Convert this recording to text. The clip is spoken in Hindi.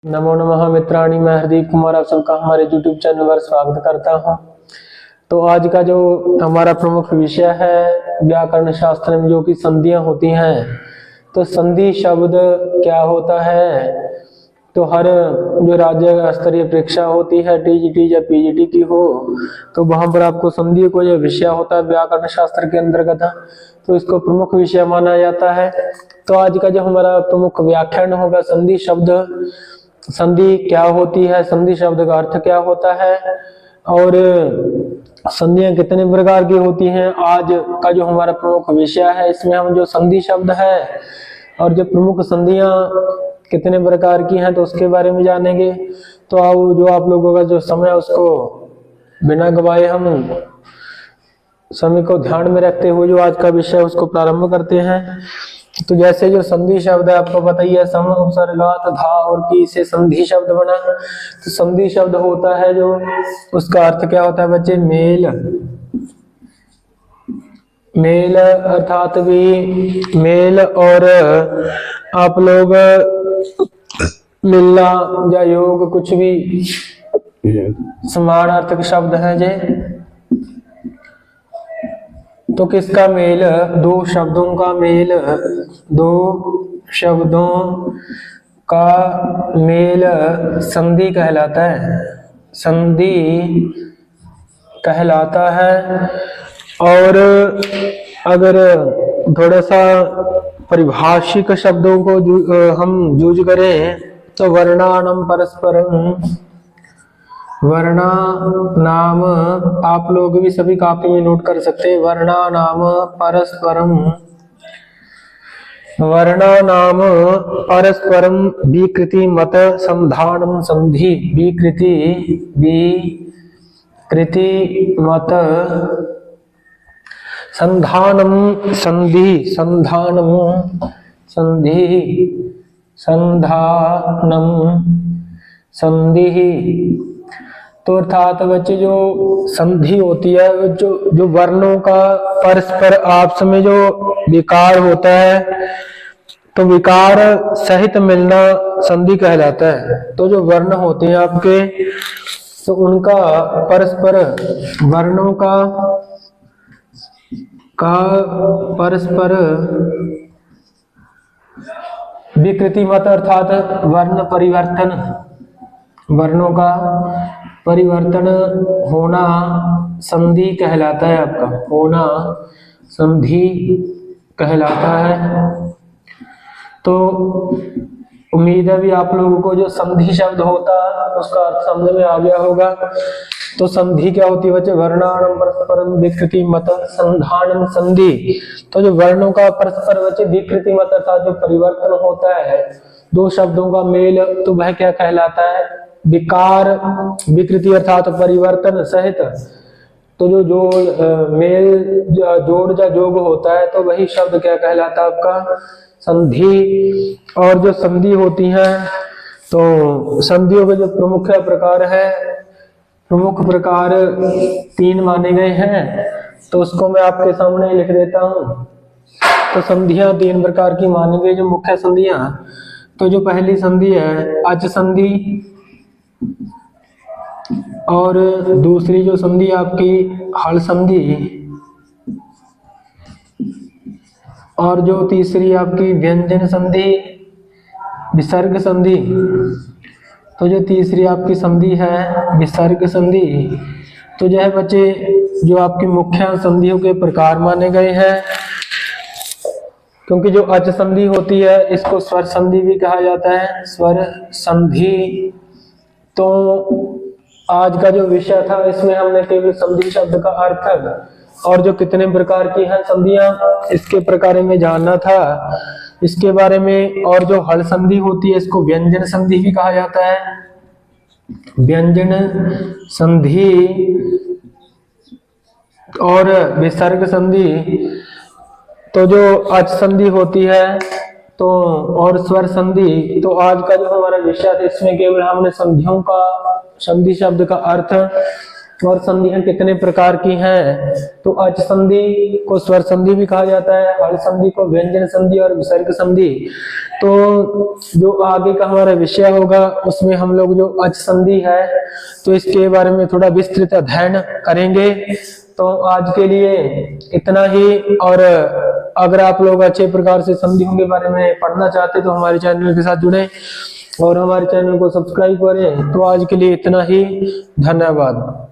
नमो नमः मित्राणि, मैं हरदीप कुमार आप सबका हमारे YouTube चैनल पर स्वागत करता हूं। तो आज का जो हमारा प्रमुख विषय है व्याकरण शास्त्र में जो कि संधियां होती हैं, तो संधि शब्द क्या होता है। तो हर जो राज्य स्तरीय परीक्षा होती है टीजीटी या पीजीटी की हो, तो वहां पर आपको संधि को जो विषय होता है व्याकरण शास्त्र के अंतर्गत, तो इसको प्रमुख विषय माना जाता है। तो आज का जो हमारा प्रमुख व्याख्यान होगा संधि शब्द, संधि क्या होती है, संधि शब्द का अर्थ क्या होता है और संधियां कितने प्रकार की होती हैं। आज का जो हमारा प्रमुख विषय है इसमें हम जो संधि शब्द है और जो प्रमुख संधियां कितने प्रकार की हैं तो उसके बारे में जानेंगे। तो आओ जो आप लोगों का जो समय उसको बिना गवाए हम समय को ध्यान में रखते हुए जो आज का विषय उसको प्रारंभ करते हैं। तो जैसे जो संधि शब्द है आपको पता ही है, सम उपसर्गात धा और की से संधि शब्द बना। तो संधि शब्द होता है जो उसका अर्थ क्या होता है बच्चे, मेल। मेल अर्थात भी मेल और आप लोग मिलना या योग कुछ भी समानार्थक शब्द है जे। तो किसका मेल, दो शब्दों का मेल, दो शब्दों का मेल संधि कहलाता है, संधि कहलाता है। और अगर थोड़ा सा परिभाषिक शब्दों को हम यूज करें तो वर्णानाम परस्परम, वर्णा नाम आप लोग भी सभी कॉपी में नोट कर सकते हैं। वर्णा नाम परस्परम, वर्णा नाम परस्परम विकृति मत संधानम संधि, विकृति मत संधानम संधि, संधानम संधि, संधानम संधि। तो अर्थात बच्चे जो संधि होती है जो वर्णों का परस्पर आपस में जो विकार होता है, तो विकार सहित मिलना संधि कहलाता है। तो जो वर्ण होते हैं आपके, तो उनका परस्पर वर्णों का परस्पर विकृति मत अर्थात वर्ण परिवर्तन, वर्णों का परिवर्तन होना संधि कहलाता है। आपका होना संधि कहलाता है। तो उम्मीद है भी आप लोगों को जो संधि शब्द होता है उसका अर्थ समझ में आ गया होगा। तो संधि क्या होती है बच्चे, वर्णानाम परस्परम विकृति मत संधानम संधि। तो जो वर्णों का परस्पर बच्चे विकृति मत अर्थात जो परिवर्तन होता है दो शब्दों का मेल, तो वह क्या कहलाता है, विकार। विकृति अर्थात परिवर्तन सहित, तो जो मेल जोड़ या जोग होता है तो वही शब्द क्या कहलाता है आपका, संधि। और जो संधि होती हैं तो संधियों के जो प्रमुख प्रकार है, प्रमुख प्रकार 3 माने गए हैं, तो उसको मैं आपके सामने लिख देता हूं। तो संधियां 3 प्रकार की मानी गई जो मुख्य संधियां। तो जो पहली संधि है अच संधि, और दूसरी जो संधि आपकी हल संधि, और जो तीसरी आपकी व्यंजन संधि, विसर्ग संधि। तो जो तीसरी आपकी संधि है विसर्ग संधि। तो जो है बच्चे जो आपकी मुख्य संधियों के प्रकार माने गए हैं, क्योंकि जो अच संधि होती है इसको स्वर संधि भी कहा जाता है, स्वर संधि। तो आज का जो विषय था इसमें हमने केवल संधि शब्द का अर्थ और जो कितने प्रकार की हैं संधियां इसके प्रकार में जानना था, इसके बारे में। और जो हल संधि होती है इसको व्यंजन संधि भी कहा जाता है, व्यंजन संधि। और विसर्ग संधि, तो जो अच संधि होती है तो और स्वर संधि। तो आज का जो हमारा विषय था इसमें केवल हमने संधियों का, संधि शब्द का अर्थ और संधियां कितने प्रकार की हैं। तो अच संधि को स्वर संधि भी कहा जाता है, हल संधि को व्यंजन संधि और विसर्ग संधि। तो जो आगे का हमारा विषय होगा उसमें हम लोग जो अच संधि है तो इसके बारे में थोड़ा विस्तृत अध्ययन करेंगे। तो आज के लिए इतना ही, और अगर आप लोग अच्छे प्रकार से संधियों के बारे में पढ़ना चाहते तो हमारे चैनल के साथ जुड़ें और हमारे चैनल को सब्सक्राइब करें। तो आज के लिए इतना ही, धन्यवाद।